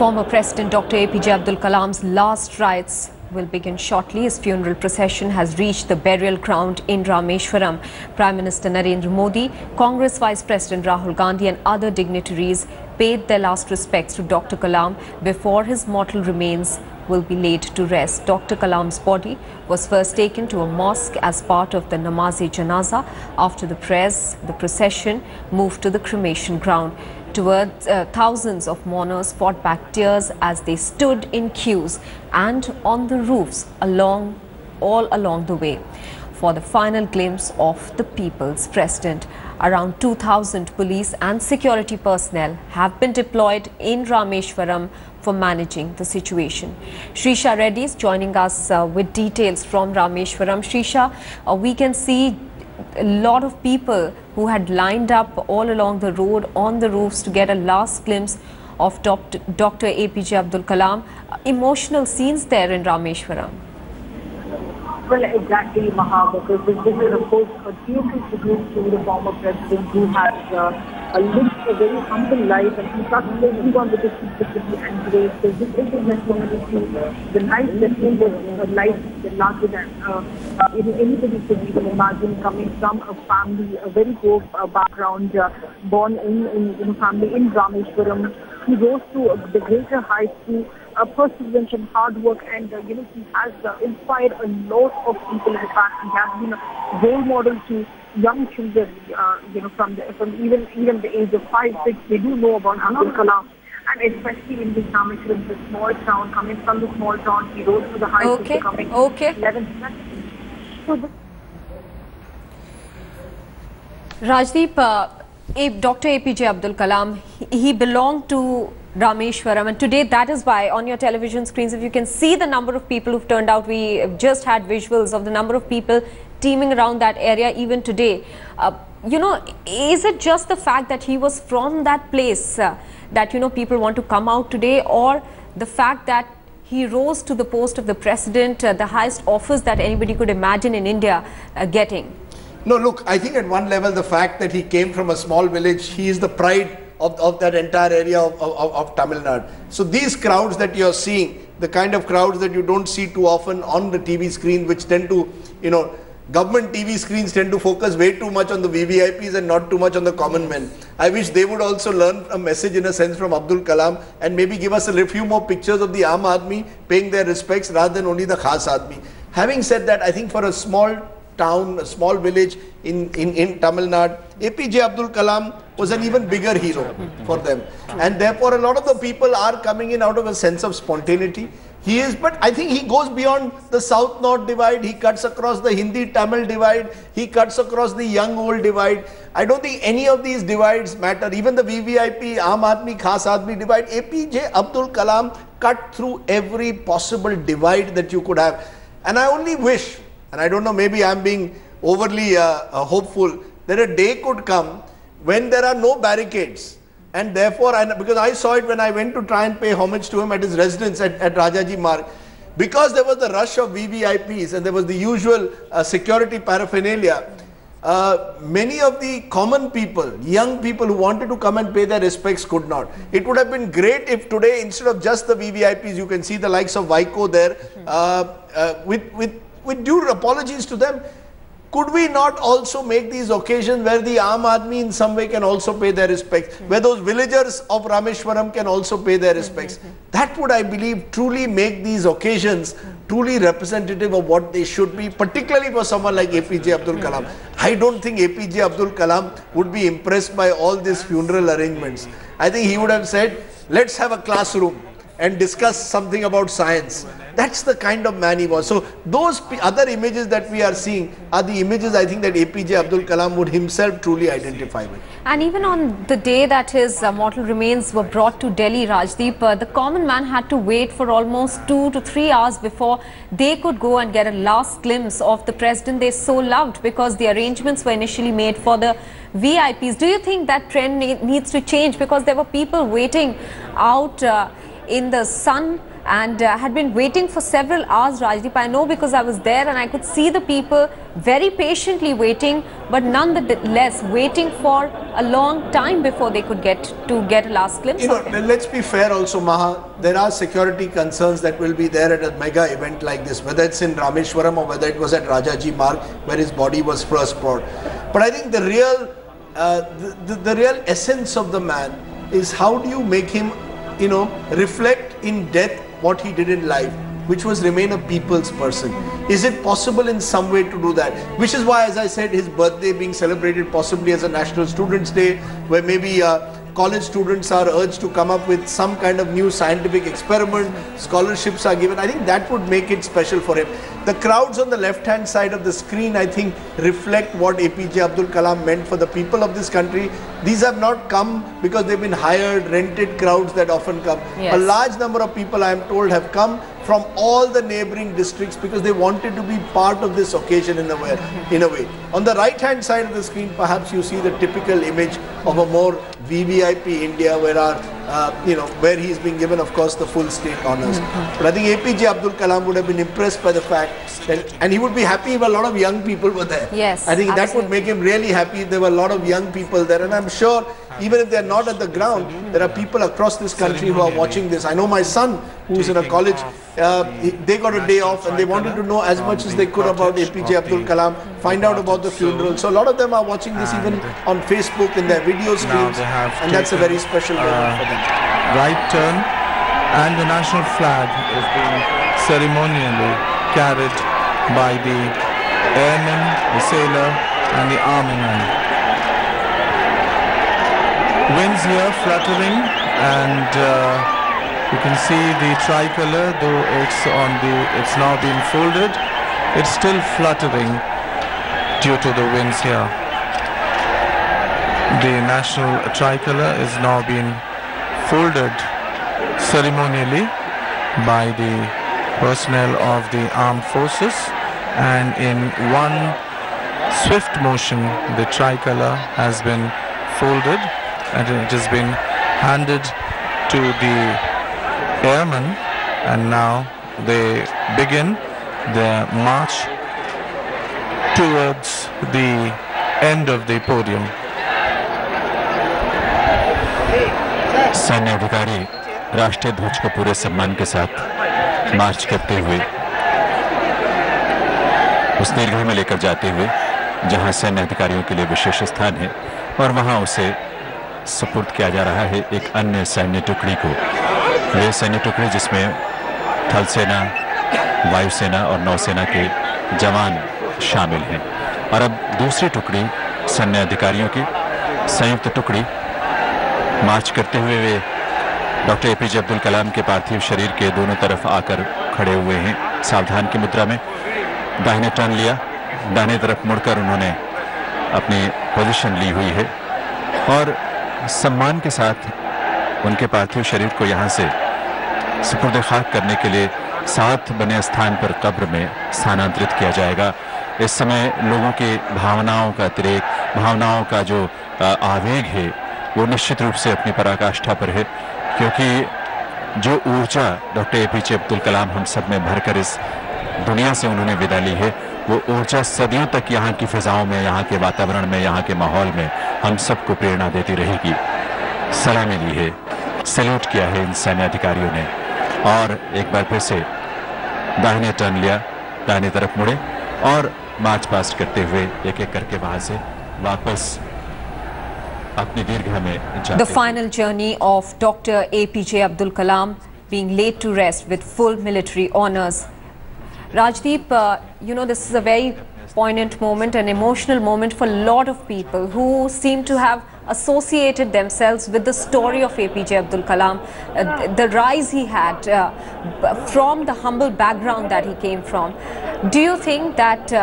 Former President Dr. APJ Abdul Kalam's last rites will begin shortly. His funeral procession has reached the burial ground in Rameswaram. Prime Minister Narendra Modi, Congress Vice President Rahul Gandhi and other dignitaries paid their last respects to Dr. Kalam before his mortal remains will be laid to rest. Dr. Kalam's body was first taken to a mosque as part of the Namaz-e-Janaza. After the prayers, the procession moved to the cremation ground. Towards thousands of mourners fought back tears as they stood in queues and on the roofs all along the way for the final glimpse of the people's president. Around 2,000 police and security personnel have been deployed in Rameswaram for managing the situation. Shrisha Reddy is joining us with details from Rameswaram. Shrisha, we can see a lot of people who had lined up all along the road on the roofs to get a last glimpse of Dr. APJ Abdul Kalam. Emotional scenes there in Rameswaram. Well, exactly, Maha, because this is, of course, a beautiful tribute to the former president who has lived a very humble life and he trusted everyone with his simplicity and grace. So this is a testimony to the life that he was, a life that larger than anybody could even imagine, coming from a family, a very poor background, born in a family in Rameswaram. He rose to the greater heights through perseverance and hard work, and he has inspired a lot of people. In fact, he has been a role model to young children, from even the age of 5, 6. They do know about Abdul Kalam, and especially in this Rameswaram, the small town. Coming from the small town, he rose to the heights of becoming 11th president. So Rajdeep, Dr. APJ Abdul Kalam, he belonged to Rameswaram, and today that is why on your television screens, if you can see the number of people who've turned out, we just had visuals of the number of people teeming around that area even today. Is it just the fact that he was from that place that people want to come out today, or the fact that he rose to the post of the president, the highest office that anybody could imagine in India getting? No, look, I think at one level the fact that he came from a small village, he is the pride of that entire area of Tamil Nadu. So these crowds that you're seeing, the kind of crowds that you don't see too often on the TV screen, which tend to, government TV screens tend to focus way too much on the VVIPs and not too much on the common men. I wish they would also learn a message in a sense from Abdul Kalam and maybe give us a few more pictures of the Aam Aadmi paying their respects rather than only the Khas Aadmi. Having said that, I think for a small town, a small village in Tamil Nadu, APJ Abdul Kalam was an even bigger hero for them. And therefore, a lot of the people are coming in out of a sense of spontaneity. But I think he goes beyond the South-North divide. He cuts across the Hindi-Tamil divide. He cuts across the young-old divide. I don't think any of these divides matter. Even the VVIP, Aam Aadmi, Khas Aadmi divide, APJ Abdul Kalam cut through every possible divide that you could have. And I only wish, and I don't know, maybe I'm being overly hopeful, that a day could come when there are no barricades. And therefore, because I saw it when I went to try and pay homage to him at his residence at Rajaji Marg, because there was the rush of VVIPs and there was the usual security paraphernalia, many of the common people, young people who wanted to come and pay their respects could not. It would have been great if today, instead of just the VVIPs, you can see the likes of Vaiko there, with due apologies to them, could we not also make these occasions where the Aam Aadmi in some way can also pay their respects, where those villagers of Rameswaram can also pay their respects? That would, I believe, truly make these occasions truly representative of what they should be, particularly for someone like APJ Abdul Kalam. I don't think APJ Abdul Kalam would be impressed by all these funeral arrangements. I think he would have said, let's have a classroom and discuss something about science. That's the kind of man he was. So those other images that we are seeing are the images I think that APJ Abdul Kalam would himself truly identify with. And even on the day that his mortal remains were brought to Delhi, Rajdeep, the common man had to wait for almost 2 to 3 hours before they could go and get a last glimpse of the president they so loved, because the arrangements were initially made for the VIPs. Do you think that trend needs to change, because there were people waiting out in the sun and had been waiting for several hours, Rajdeep. I know because I was there and I could see the people very patiently waiting, but nonetheless waiting for a long time before they could get a last glimpse of him. Let's be fair also, Maha. There are security concerns that will be there at a mega event like this, whether it's in Rameswaram or whether it was at Rajaji Marg where his body was first brought. But I think the real the real essence of the man is how do you make him, reflect in death what he did in life, which was remain a people's person. Is it possible in some way to do that? Which is why, as I said, his birthday being celebrated possibly as a National Students' Day, where maybe college students are urged to come up with some kind of new scientific experiment, scholarships are given. I think that would make it special for him. The crowds on the left-hand side of the screen, I think, reflect what APJ Abdul Kalam meant for the people of this country. These have not come because they've been hired, rented crowds that often come. Yes. A large number of people, I am told, have come from all the neighboring districts because they wanted to be part of this occasion in a way. On the right-hand side of the screen, perhaps you see the typical image of a more VVIP India, where where he is being given, of course, the full state honours. But I think APJ Abdul Kalam would have been impressed by the fact that, and he would be happy if a lot of young people were there. Yes, I think absolutely. that would make him really happy if there were a lot of young people there. And I'm sure, even if they're not at the ground, there are people across this country who are watching this. I know my son, who's in a college, they got a day off and they wanted to know as much as they could about APJ Abdul Kalam, find out about the funeral. So a lot of them are watching this even on Facebook in their video streams, and that's a very special moment for them. Right turn, and the national flag is being ceremonially carried by the airman, the sailor and the army man. Winds here fluttering, and you can see the tricolor, though it's now been folded, it's still fluttering due to the winds here. The national tricolor is now being folded ceremonially by the personnel of the armed forces, and in one swift motion the tricolor has been folded and it has been handed to the airmen, and now they begin their march towards the end of the podium. सैन्य अधिकारी राष्ट्रीय ध्वज को पूरे सम्मान के साथ मार्च करते हुए उस दीर्घा में लेकर जाते हुए जहां सैन्य अधिकारियों के लिए विशेष स्थान है, और वहां उसे सुपुर्द किया जा रहा है एक अन्य सैन्य टुकड़ी को। वे सैन्य टुकड़ी जिसमें थल सेना, वायुसेना और नौसेना के जवान शामिल हैं, और अब दूसरी टुकड़ी सैन्य अधिकारियों की संयुक्त टुकड़ी मार्च करते हुए वे डॉक्टर एपीजे अब्दुल कलाम के पार्थिव शरीर के दोनों तरफ आकर खड़े हुए हैं। सावधान की मुद्रा में दाहिने टर्न लिया, दाहिने तरफ मुड़कर उन्होंने अपनी पोजीशन ली हुई है, और सम्मान के साथ उनके पार्थिव शरीर को यहाँ से सुपुर्द खाक करने के लिए साथ बने स्थान पर कब्र में स्थानांतरित किया जाएगा। इस समय लोगों की भावनाओं का अतिरेक, भावनाओं का जो आवेग है वो निश्चित रूप से अपनी पराकाष्ठा पर है, क्योंकि जो ऊर्जा डॉक्टर एपीजे अब्दुल कलाम हम सब में भरकर इस दुनिया से उन्होंने विदा ली है, वो ऊर्जा सदियों तक यहाँ की फिजाओं में, यहाँ के वातावरण में, यहाँ के माहौल में हम सबको प्रेरणा देती रहेगी। सलामी ली है, सैल्यूट किया है इन सैन्य अधिकारियों ने, और एक बार फिर से दाहिने टर्न लिया, दाहिने तरफ मुड़े और मार्च पास्ट करते हुए एक एक करके वहां से वापस अपनी दीर्घा में जाते। The final journey of Dr. APJ Abdul Kalam being laid to rest with full military honours. Rajdeep, this is a very poignant moment, an emotional moment for a lot of people who seem to have associated themselves with the story of APJ Abdul Kalam, the rise he had from the humble background that he came from. Do you think that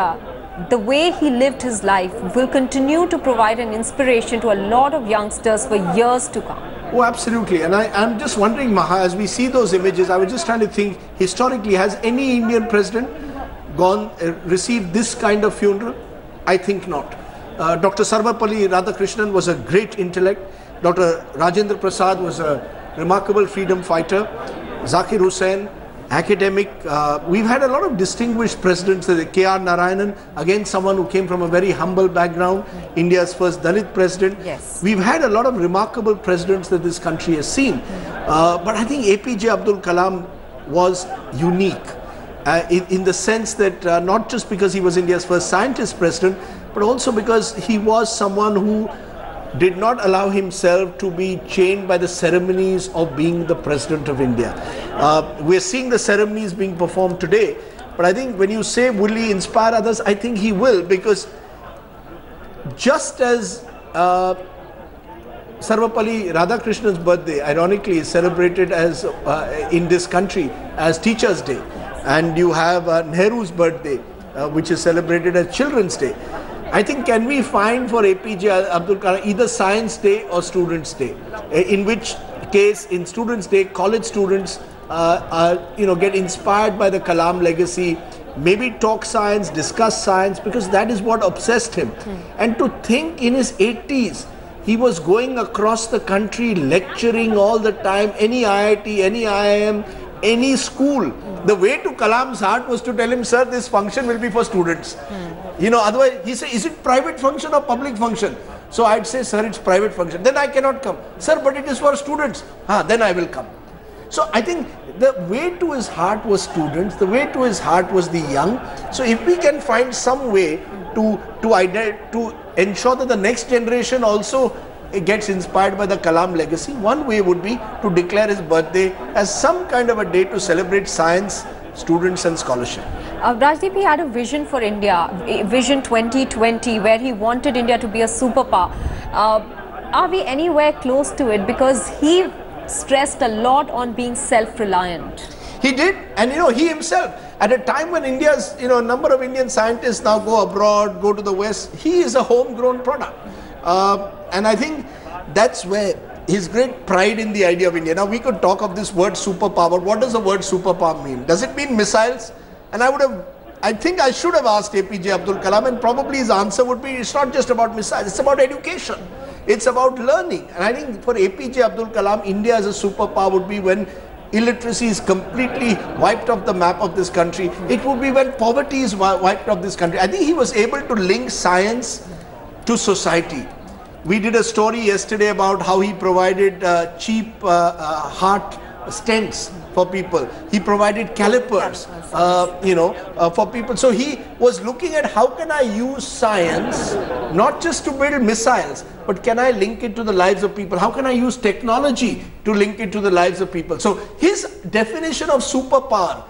the way he lived his life will continue to provide an inspiration to a lot of youngsters for years to come? Oh, absolutely. And I'm just wondering, Maha, as we see those images, I was just trying to think, historically, has any Indian president received this kind of funeral? I think not. Dr. Sarvapalli Radhakrishnan was a great intellect. Dr. Rajendra Prasad was a remarkable freedom fighter. Zakir Hussain, academic. We've had a lot of distinguished presidents. K.R. Narayanan, again someone who came from a very humble background, India's first Dalit president. Yes. We've had a lot of remarkable presidents that this country has seen. But I think APJ Abdul Kalam was unique in the sense that not just because he was India's first scientist president, but also because he was someone who did not allow himself to be chained by the ceremonies of being the president of India. We're seeing the ceremonies being performed today, but I think when you say will he inspire others, I think he will, because just as Sarvapalli Radhakrishnan's birthday ironically is celebrated as in this country as Teachers' Day, and you have Nehru's birthday which is celebrated as Children's Day. I think can we find for APJ Abdul Kalam either Science Day or Students' Day, in which case in Students' Day college students get inspired by the Kalam legacy, maybe talk science, discuss science, because that is what obsessed him. And to think in his 80s he was going across the country lecturing all the time, any IIT, any IIM, any school. The way to Kalam's heart was to tell him, sir, this function will be for students. Otherwise he said, is it private function or public function? So I'd say, sir, it's private function. Then I cannot come. Sir, but it is for students. Then I will come. So I think the way to his heart was students, the way to his heart was the young. So if we can find some way to ensure that the next generation also gets inspired by the Kalam legacy, one way would be to declare his birthday as some kind of a day to celebrate science, students and scholarship. Rajdeep, he had a vision for India, Vision 2020, where he wanted India to be a superpower. Are we anywhere close to it? Because he stressed a lot on being self-reliant. He did, and he himself, at a time when India's, a number of Indian scientists now go abroad, go to the West, he is a homegrown product. And I think that's where his great pride in the idea of India. Now we could talk of this word superpower. What does the word superpower mean? Does it mean missiles? And I think I should have asked APJ Abdul Kalam, and probably his answer would be, it's not just about missiles, it's about education. It's about learning. And I think for APJ Abdul Kalam, India as a superpower would be when illiteracy is completely wiped off the map of this country. It would be when poverty is wiped off this country. I think he was able to link science to society. We did a story yesterday about how he provided cheap heart stents for people. He provided calipers, for people. So he was looking at how can I use science not just to build missiles, but can I link it to the lives of people? How can I use technology to link it to the lives of people? So his definition of superpower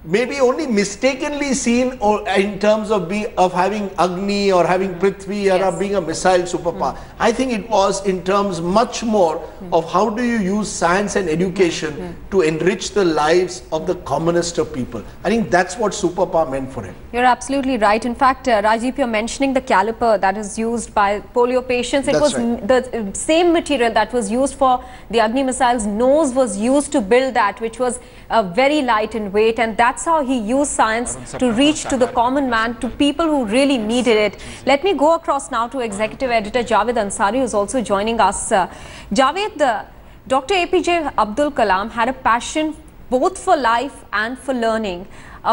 may be only mistakenly seen or in terms of having Agni or having Prithvi or being a missile superpower. I think it was in terms much more of how do you use science and education to enrich the lives of the commonest of people. I think that's what superpower meant for him. You're absolutely right. In fact, Rajiv, you're mentioning the caliper that is used by polio patients. It was the same material that was used for the Agni missiles. Nose was used to build that, which was very light in weight, and that's how he used science to reach to the common man, to people who really needed it. Let me go across now to Executive Editor Javed Ansari, who's also joining us. Javed, Dr. APJ Abdul Kalam had a passion both for life and for learning.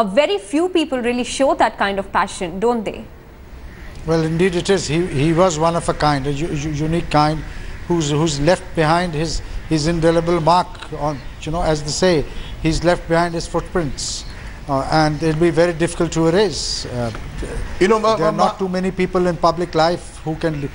Very few people really show that kind of passion, don't they? Well, indeed it is. He was one of a kind, a unique kind, who's left behind his indelible mark on, as they say, he's left behind his footprints, and it'll be very difficult to erase. There are not too many people in public life who can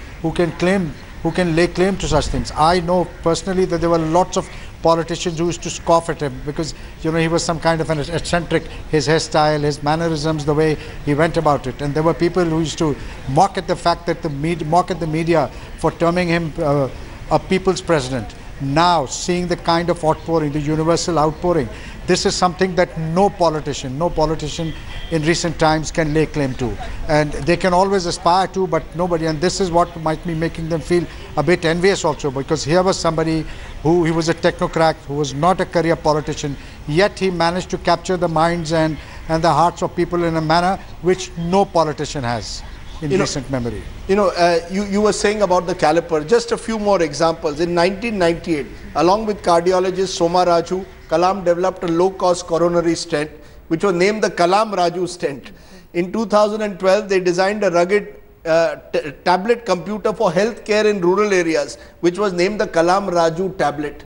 lay claim to such things. I know personally that there were lots of politicians who used to scoff at him because he was some kind of an eccentric, his hairstyle, his mannerisms, the way he went about it, and there were people who used to mock at the fact that mock at the media for terming him a people's president. Now, seeing the kind of outpouring, the universal outpouring, this is something that no politician in recent times can lay claim to. And they can always aspire to, but nobody. And this is what might be making them feel a bit envious also, because here was somebody he was a technocrat, who was not a career politician, yet he managed to capture the minds and the hearts of people in a manner which no politician has in recent memory. You were saying about the caliper. Just a few more examples. In 1998, along with cardiologist Soma Raju, Kalam developed a low-cost coronary stent, which was named the Kalam Raju stent. In 2012, they designed a rugged tablet computer for healthcare in rural areas, which was named the Kalam Raju tablet.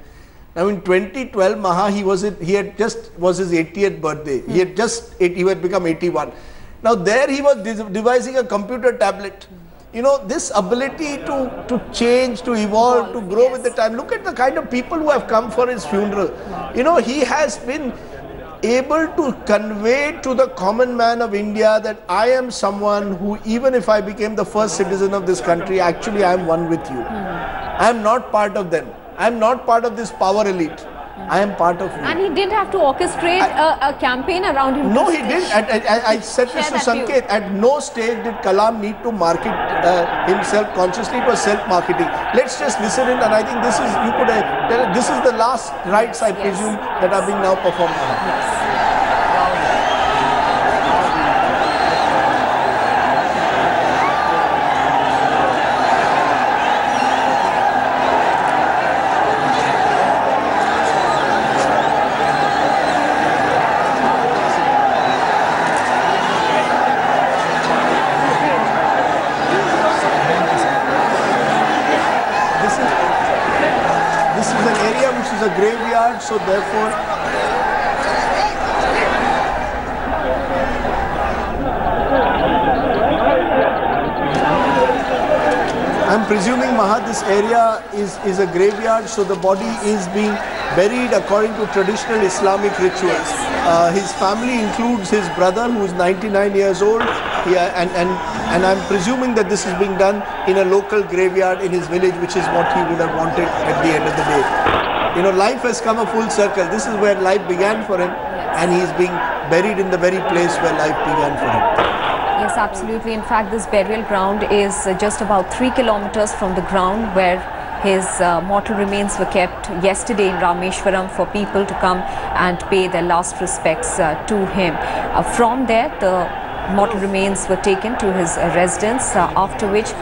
Now in 2012, Maha, he was his 80th birthday. He had become 81. Now there he was devising a computer tablet. You know, this ability to change, to evolve, to grow with the time. Look at the kind of people who have come for his funeral. You know, he has been able to convey to the common man of India that I am someone who, even if I became the first citizen of this country, actually I am one with you. I am not part of them. I am not part of this power elite. I am part of you. And he didn't have to orchestrate a campaign around him. No, he didn't. I said this to Sanket. At no stage did Kalam need to market himself consciously. It was self-marketing. Let's just listen in, and I think this is, this is the last rites, I presume, that are being now performed. Yes. A graveyard, so therefore I'm presuming, Maha, this area is a graveyard, so the body is being buried according to traditional Islamic rituals. His family includes his brother, who is 99 years old, and I'm presuming that this is being done in a local graveyard in his village, which is what he would have wanted at the end of the day. You know, life has come a full circle. This is where life began for him, and he is being buried in the very place where life began for him. Yes, absolutely. In fact, this burial ground is just about 3 kilometers from the ground where his mortal remains were kept yesterday in Rameswaram for people to come and pay their last respects to him. From there, the mortal remains were taken to his residence, after which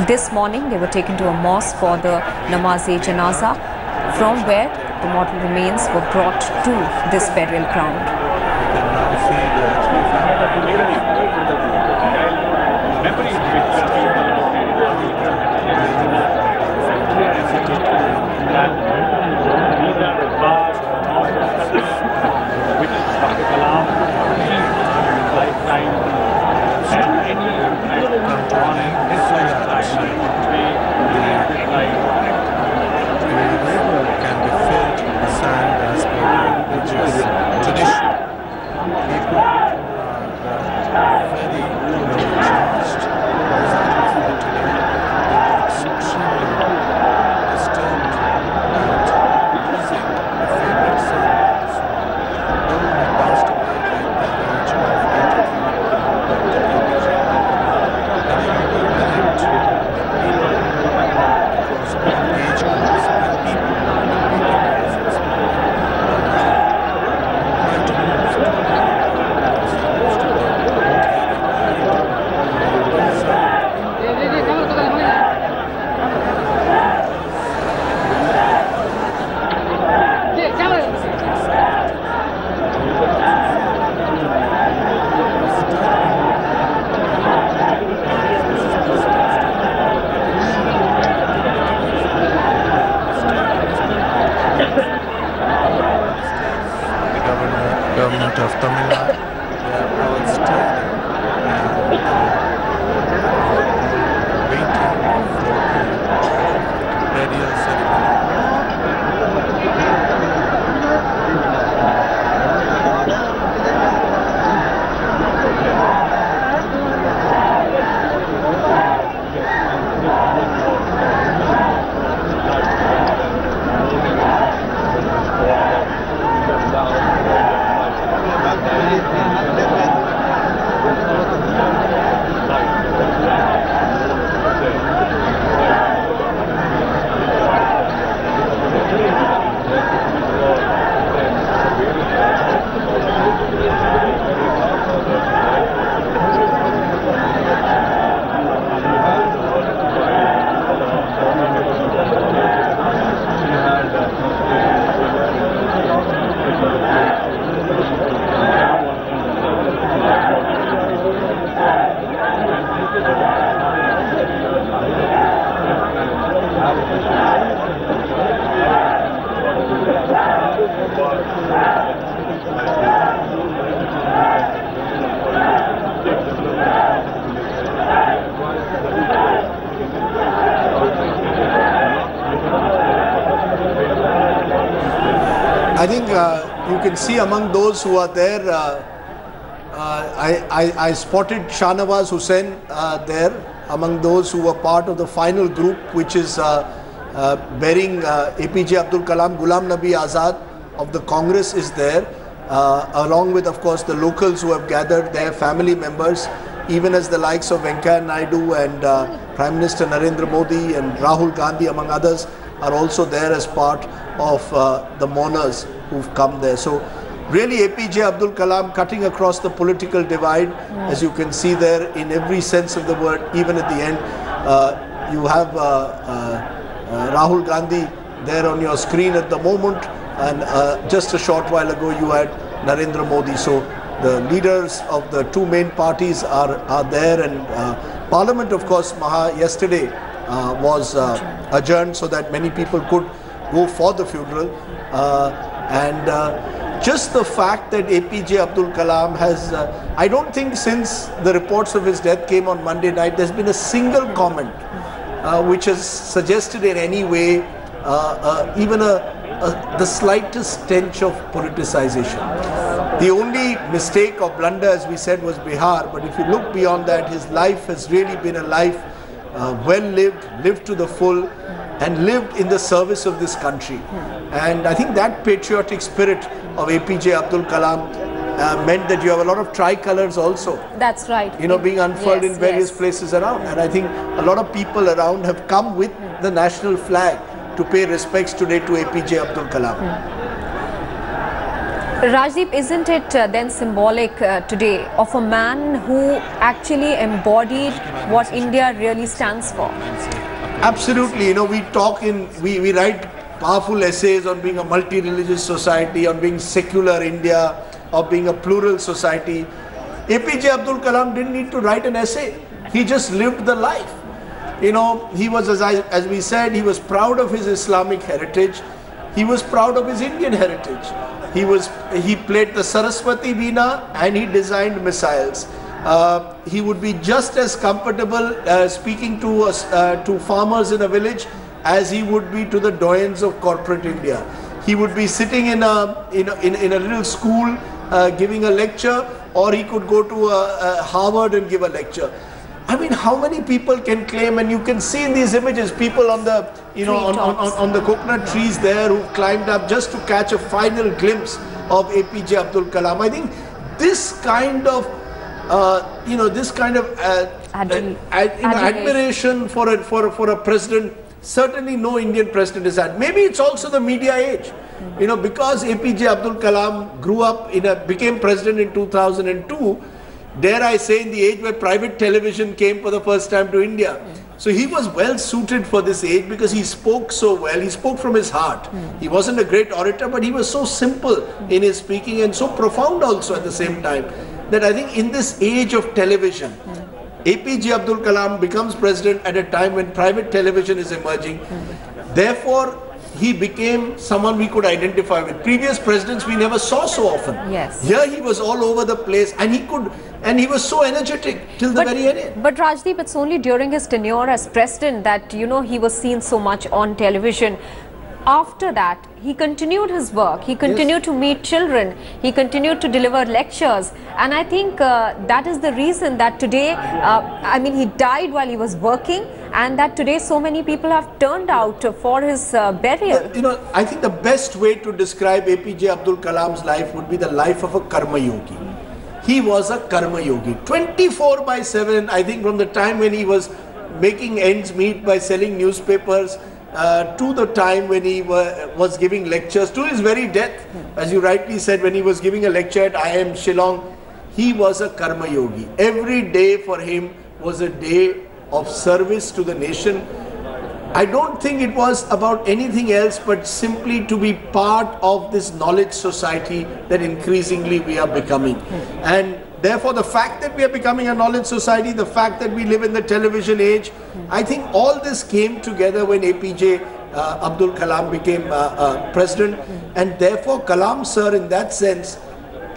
this morning they were taken to a mosque for the namaz-e-janaza, from where the mortal remains were brought to this burial ground. Tradition. People I think you can see among those who are there, I spotted Shahnawaz Hussain there, among those who were part of the final group, which is bearing APJ Abdul Kalam. Ghulam Nabi Azad of the Congress is there, along with, of course, the locals who have gathered, their family members, even as the likes of Venkaiah Naidu and Prime Minister Narendra Modi and Rahul Gandhi, among others, are also there as part of the mourners who've come there. So really APJ Abdul Kalam cutting across the political divide, as you can see there in every sense of the word. Even at the end, you have Rahul Gandhi there on your screen at the moment, and just a short while ago you had Narendra Modi. So the leaders of the two main parties are there, and Parliament, of course, yesterday was adjourned so that many people could go for the funeral, and just the fact that APJ Abdul Kalam has, I don't think since the reports of his death came on Monday night, there's been a single comment which has suggested in any way even the slightest stench of politicization. The only mistake or blunder, as we said, was Bihar, but if you look beyond that, his life has really been a life well lived, lived to the full, and lived in the service of this country. And I think that patriotic spirit of APJ Abdul Kalam meant that you have a lot of tricolors also. That's right. You know, being unfurled in various places around. And I think a lot of people around have come with the national flag to pay respects today to APJ Abdul Kalam. Rajdeep, isn't it then symbolic today of a man who actually embodied what India really stands for? Absolutely. You know, we talk we write powerful essays on being a multi-religious society, on being secular India, or being a plural society. APJ Abdul Kalam didn't need to write an essay. He just lived the life. You know, he was, as we said, he was proud of his Islamic heritage. He was proud of his Indian heritage. He played the Saraswati Veena, and he designed missiles. He would be just as comfortable speaking to farmers in a village as he would be to the doyens of corporate India. He would be sitting in a little school giving a lecture, or he could go to Harvard and give a lecture. I mean, how many people can claim, and you can see in these images, people on the, on the coconut trees there who climbed up just to catch a final glimpse of APJ Abdul Kalam. I think this kind of, admiration for a president, certainly no Indian president has had. Maybe it's also the media age. You know, because APJ Abdul Kalam grew up became president in 2002, dare I say, in the age where private television came for the first time to India. So he was well suited for this age because he spoke so well. He spoke from his heart. He wasn't a great orator, but he was so simple in his speaking and so profound also at the same time, that I think in this age of television, APJ Abdul Kalam becomes president at a time when private television is emerging. Therefore, he became someone we could identify with. Previous presidents we never saw so often. Yes. Here he was all over the place, and he was so energetic till the very end. But Rajdeep, it's only during his tenure as president that, you know, he was seen so much on television. After that, he continued his work. He continued to meet children. He continued to deliver lectures. And I think that is the reason that today, I mean, he died while he was working, and that today so many people have turned out for his burial. You know, I think the best way to describe APJ Abdul Kalam's life would be the life of a karma yogi. He was a karma yogi. 24/7, I think, from the time when he was making ends meet by selling newspapers, to the time when he was giving lectures, to his very death, as you rightly said, when he was giving a lecture at IIM Shillong, he was a karma yogi. Every day for him was a day of service to the nation. I don't think it was about anything else but simply to be part of this knowledge society that increasingly we are becoming. And therefore, the fact that we are becoming a knowledge society, the fact that we live in the television age, I think all this came together when APJ Abdul Kalam became president. And therefore, Kalam sir, in that sense,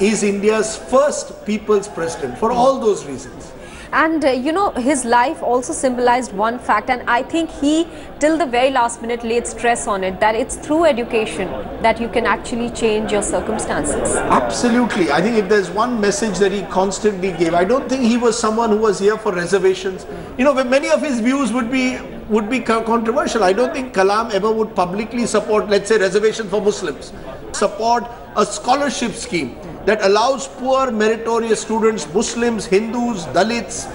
is India's first people's president for all those reasons. And you know, his life also symbolized one fact, and I think he till the very last minute laid stress on it, that it's through education that you can actually change your circumstances. Absolutely. I think if there's one message that he constantly gave, I don't think he was someone who was here for reservations. You know, many of his views would be controversial. I don't think Kalam ever would publicly support, let's say, reservation for Muslims. Support a scholarship scheme that allows poor meritorious students, Muslims, Hindus, Dalits,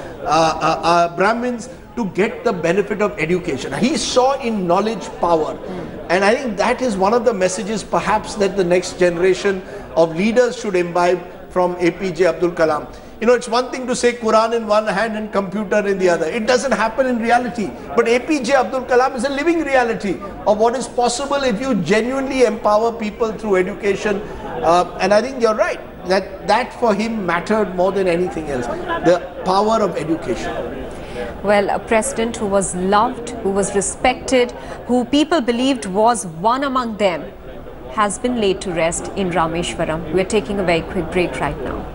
Brahmins, to get the benefit of education. He saw in knowledge power. And I think that is one of the messages perhaps that the next generation of leaders should imbibe from APJ Abdul Kalam. You know, it's one thing to say Quran in one hand and computer in the other. It doesn't happen in reality. But APJ Abdul Kalam is a living reality of what is possible if you genuinely empower people through education. And I think you're right, that for him mattered more than anything else, the power of education. Well, a president who was loved, who was respected, who people believed was one among them, has been laid to rest in Rameswaram. We're taking a very quick break right now.